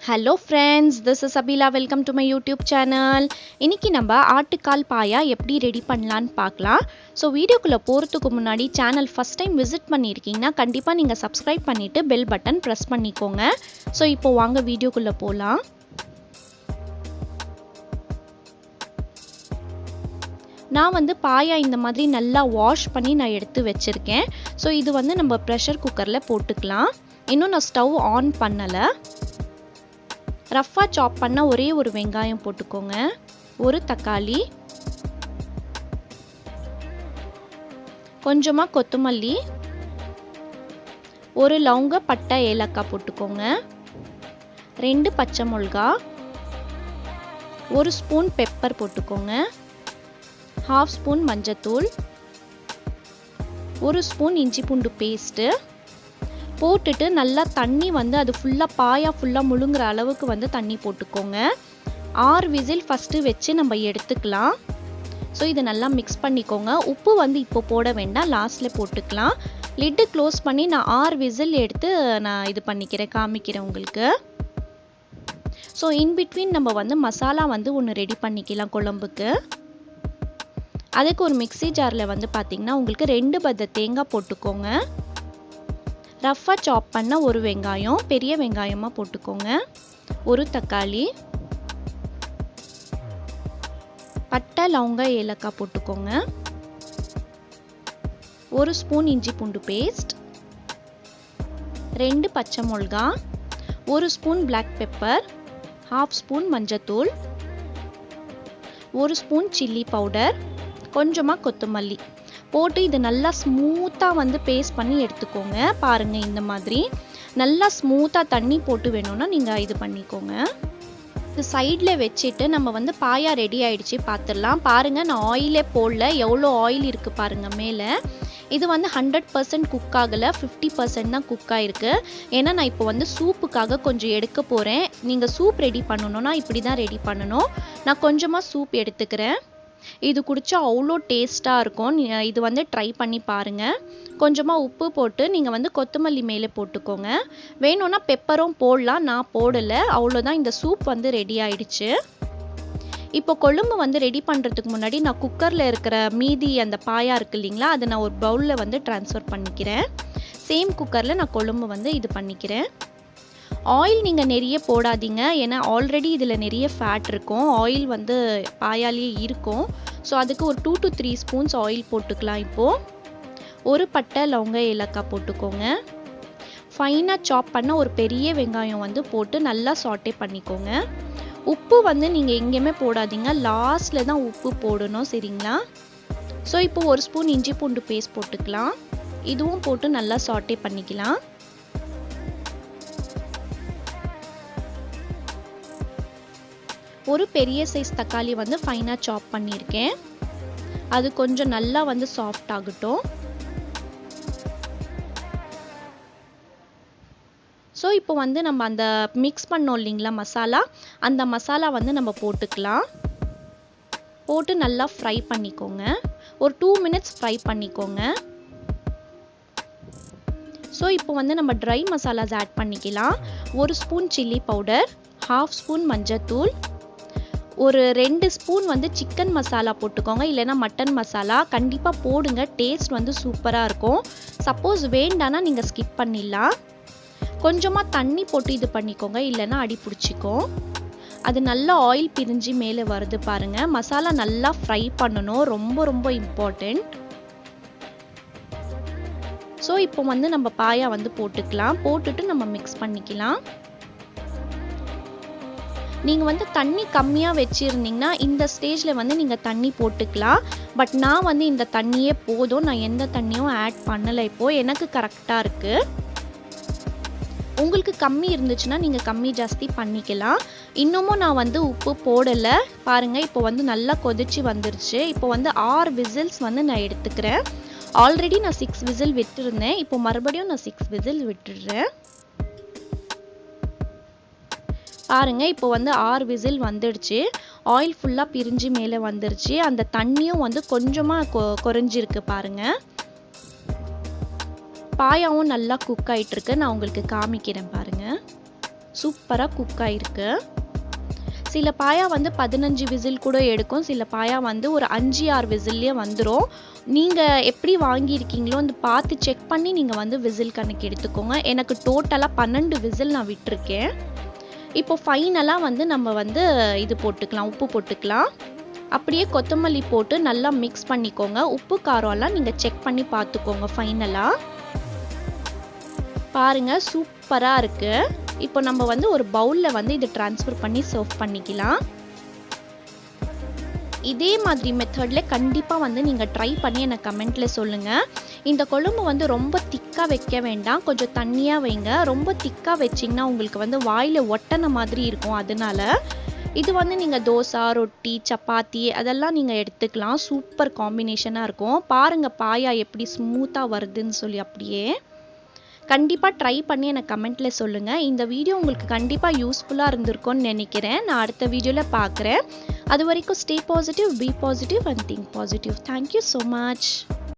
Hello friends, this is Abila. Welcome to my YouTube channel. இன்னைக்கு நம்ம ஆட்டுக்கால் பாயா எப்படி ரெடி பண்ணலாம்னு பார்க்கலாம். ஸோ வீடியோக்குள்ளே போகிறதுக்கு முன்னாடி சேனல் ஃபஸ்ட் டைம் விசிட் பண்ணியிருக்கீங்கன்னா கண்டிப்பாக நீங்கள் சப்ஸ்கிரைப் பண்ணிவிட்டு பெல் பட்டன் ப்ரெஸ் பண்ணிக்கோங்க. ஸோ இப்போ வாங்க வீடியோக்குள்ளே போகலாம். நான் பாயா இந்த மாதிரி நல்லா வாஷ் பண்ணி நான் எடுத்து வச்சுருக்கேன். ஸோ இது நம்ம ப்ரெஷர் குக்கரில் போட்டுக்கலாம். இன்னும் நான் ஸ்டவ் ஆன் பண்ணலை. ரஃபா சாப் பண்ண ஒரே ஒரு வெங்காயம் போட்டுக்கோங்க, ஒரு தக்காளி, கொஞ்சமா கொத்தமல்லி, ஒரு லவங்க பட்டை ஏலக்காய் போட்டுக்கோங்க, 2 பச்சை மிளகாய், 1 ஸ்பூன் பெப்பர் போட்டுக்கோங்க, 1/2 ஸ்பூன் மஞ்சத்தூள், 1 ஸ்பூன் இஞ்சி பூண்டு பேஸ்ட்டு போட்டுட்டு நல்லா தண்ணி அது ஃபுல்லாக பாயா ஃபுல்லாக முழுங்குற அளவுக்கு தண்ணி போட்டுக்கோங்க. 6 விசில் ஃபஸ்ட்டு வச்சு நம்ம எடுத்துக்கலாம். ஸோ இதை நல்லா மிக்ஸ் பண்ணிக்கோங்க. உப்பு இப்போ போட வேண்டாம், லாஸ்ட்டில் போட்டுக்கலாம். லிட்டு க்ளோஸ் பண்ணி நான் 6 விசில் எடுத்து நான் இது பண்ணிக்கிறேன், காமிக்கிறேன் உங்களுக்கு. ஸோ இன்பிட்வீன் நம்ம மசாலா ஒன்று ரெடி பண்ணிக்கலாம் குழம்புக்கு. அதுக்கு ஒரு மிக்ஸி ஜாரில் பார்த்திங்கன்னா உங்களுக்கு 2 பத்த தேங்காய் போட்டுக்கோங்க. ரஃபா சாப் பண்ண ஒரு வெங்காயம், பெரிய வெங்காயமாக போட்டுக்கோங்க, ஒரு தக்காளி, பட்டை லவங்க ஏலக்காய் போட்டுக்கோங்க, 1 ஸ்பூன் இஞ்சி பூண்டு பேஸ்ட், 2 பச்சை மிளகாய், 1 ஸ்பூன் பிளாக் பெப்பர், 1/2 ஸ்பூன் மஞ்சத்தூள், 1 ஸ்பூன் சில்லி பவுடர், கொஞ்சமாக கொத்தமல்லி போட்டு இது நல்லா ஸ்மூத்தாக பேஸ்ட் பண்ணி எடுத்துக்கோங்க. பாருங்கள், இந்த மாதிரி நல்லா ஸ்மூத்தாக தண்ணி போட்டு வேணும்னா நீங்கள் இது பண்ணிக்கோங்க. இது சைடில் வச்சுட்டு நம்ம பாயா ரெடி ஆகிடுச்சு பார்த்துடலாம். பாருங்கள், நான் ஆயிலே போடல, எவ்வளோ ஆயில் இருக்குது பாருங்கள் மேலே. இது 100% குக் ஆகலை, 50% தான் குக் ஆகிருக்கு. ஏன்னா நான் இப்போ சூப்புக்காக கொஞ்சம் எடுக்க போகிறேன். நீங்கள் சூப் ரெடி பண்ணணுன்னா இப்படி தான் ரெடி பண்ணணும். நான் கொஞ்சமாக சூப் எடுத்துக்கிறேன். இது குடிச்சா அவ்வளோ டேஸ்ட்டாக இருக்கும். இது ட்ரை பண்ணி பாருங்கள். கொஞ்சமாக உப்பு போட்டு நீங்கள் கொத்தமல்லி மேலே போட்டுக்கோங்க. வேணும்னா பெப்பரும் போடலாம், நான் போடலை. அவ்வளோதான், இந்த சூப் ரெடி ஆயிடுச்சு. இப்போ கொழும்பு ரெடி பண்ணுறதுக்கு முன்னாடி நான் குக்கரில் இருக்கிற மீதி அந்த பாயா இருக்குது இல்லைங்களா, அதை நான் ஒரு பவுலில் ட்ரான்ஸ்ஃபர் பண்ணிக்கிறேன். சேம் குக்கரில் நான் கொழும்பு இது பண்ணிக்கிறேன். ஆயில் நீங்கள் நிறைய போடாதீங்க, ஏன்னா ஆல்ரெடி இதில் நிறைய ஃபேட் இருக்கும். ஆயில் பாயாலேயே இருக்கும். ஸோ அதுக்கு ஒரு 2 to 3 ஸ்பூன்ஸ் ஆயில் போட்டுக்கலாம். இப்போது ஒரு பட்டை லவங்க ஏலக்காய் போட்டுக்கோங்க. ஃபைனாக சாப் பண்ண ஒரு பெரிய வெங்காயம் போட்டு நல்லா சாட்டே பண்ணிக்கோங்க. உப்பு நீங்கள் எங்கேயுமே போடாதீங்க, லாஸ்ட்டில் தான் உப்பு போடணும், சரிங்களா? ஸோ இப்போ 1 ஸ்பூன் இஞ்சி பூண்டு பேஸ்ட் போட்டுக்கலாம். இதுவும் போட்டு நல்லா சாட்டே பண்ணிக்கலாம். ஒரு பெரிய சைஸ் தக்காளி ஃபைனாக சாப் பண்ணியிருக்கேன். அது கொஞ்சம் நல்லா சாஃப்ட் ஆகட்டும். ஸோ இப்போ நம்ம அந்த மிக்ஸ் பண்ணோம் இல்லைங்களா மசாலா, அந்த மசாலா நம்ம போட்டுக்கலாம். போட்டு நல்லா ஃப்ரை பண்ணிக்கோங்க. ஒரு 2 மினிட்ஸ் ஃப்ரை பண்ணிக்கோங்க. ஸோ இப்போ நம்ம ட்ரை மசாலாஸ் ஆட் பண்ணிக்கலாம். 1 ஸ்பூன் சில்லி பவுடர், 1/2 ஸ்பூன் மஞ்சத்தூள், ஒரு 2 ஸ்பூன் சிக்கன் மசாலா போட்டுக்கோங்க, இல்லைனா மட்டன் மசாலா கண்டிப்பாக போடுங்க. டேஸ்ட் சூப்பராக இருக்கும். சப்போஸ் வேண்டானா நீங்கள் ஸ்கிப் பண்ணிடலாம். கொஞ்சமாக தண்ணி போட்டு இது பண்ணிக்கோங்க, இல்லைனா அடி பிடிச்சிக்கும். அது நல்லா ஆயில் பிரிஞ்சு மேலே வருது பாருங்கள். மசாலா நல்லா ஃப்ரை பண்ணணும், ரொம்ப ரொம்ப இம்பார்ட்டண்ட். ஸோ இப்போ நம்ம பாயா போட்டுக்கலாம். போட்டுட்டு நம்ம மிக்ஸ் பண்ணிக்கலாம். நீங்கள் தண்ணி கம்மியாக வச்சுருந்தீங்கன்னா இந்த ஸ்டேஜில் நீங்கள் தண்ணி போட்டுக்கலாம். பட் நான் இந்த தண்ணியே போதும், நான் எந்த தண்ணியும் ஆட் பண்ணலை. இப்போது எனக்கு கரெக்டாக இருக்குது. உங்களுக்கு கம்மி இருந்துச்சுன்னா நீங்கள் கம்மி ஜாஸ்தி பண்ணிக்கலாம். இன்னமும் நான் உப்பு போடலை. பாருங்கள், இப்போ நல்லா கொதிச்சு வந்துருச்சு. இப்போ 6 விசில்ஸ் நான் எடுத்துக்கிறேன். ஆல்ரெடி நான் 6 விசில் விட்டுருந்தேன். இப்போ மறுபடியும் நான் 6 விசில் விட்டுடுறேன். பாருங்க, இப்போ 6 விசில் வந்துடுச்சு. ஆயில் ஃபுல்லாக பிரிஞ்சு மேலே வந்துருச்சு. அந்த தண்ணியும் கொஞ்சமாக குறைஞ்சிருக்கு பாருங்கள். பாயாவும் நல்லா குக் ஆகிட்டு இருக்கு. நான் உங்களுக்கு காமிக்கிறேன் பாருங்கள். சூப்பராக குக் ஆகிருக்கு. சில பாயா வந்து 15 விசில் கூட எடுக்கும், சில பாயா வந்து ஒரு 5-6 விசில்லே வந்துடும். நீங்கள் எப்படி வாங்கியிருக்கீங்களோ அந்த பார்த்து செக் பண்ணி நீங்கள் வந்து விசில் கணக்கு எடுத்துக்கோங்க. எனக்கு டோட்டலாக 12 விசில் நான் விட்டுருக்கேன். இப்போ ஃபைனலாக வந்து நம்ம வந்து இது போட்டுக்கலாம், உப்பு போட்டுக்கலாம். அப்படியே கொத்தமல்லி போட்டு நல்லா மிக்ஸ் பண்ணிக்கோங்க. உப்பு காரம்லாம் நீங்கள் செக் பண்ணி பார்த்துக்கோங்க. ஃபைனலாக பாருங்கள், சூப்பராக இருக்குது. இப்போ நம்ம வந்து ஒரு பவுலில் வந்து இதை ட்ரான்ஸ்ஃபர் பண்ணி சர்வ் பண்ணிக்கலாம். இதே மாதிரி மெத்தடில் கண்டிப்பாக வந்து நீங்கள் ட்ரை பண்ணி எனக்கு கமெண்ட்டில் சொல்லுங்கள். இந்த குழம்பு வந்து ரொம்ப திக்காக வைக்க வேண்டாம், கொஞ்சம் தண்ணியாக வைங்க. ரொம்ப திக்காக வச்சிங்கன்னா உங்களுக்கு வந்து வாயில் ஒட்டன மாதிரி இருக்கும். அதனால இது வந்து நீங்கள் தோசை, ரொட்டி, சப்பாத்தி அதெல்லாம் நீங்கள் எடுத்துக்கலாம். சூப்பர் காம்பினேஷனாக இருக்கும். பாருங்கள் பாயா எப்படி ஸ்மூத்தாக வருதுன்னு சொல்லி. அப்படியே கண்டிப்பாக ட்ரை பண்ணி எனக்கு கமெண்ட்டில் சொல்லுங்கள். இந்த வீடியோ உங்களுக்கு கண்டிப்பாக யூஸ்ஃபுல்லாக இருந்திருக்கும்னு நினைக்கிறேன். நான் அடுத்த வீடியோவில் பார்க்குறேன். அது வரைக்கும் stay positive, be positive and think positive. Thank you so much.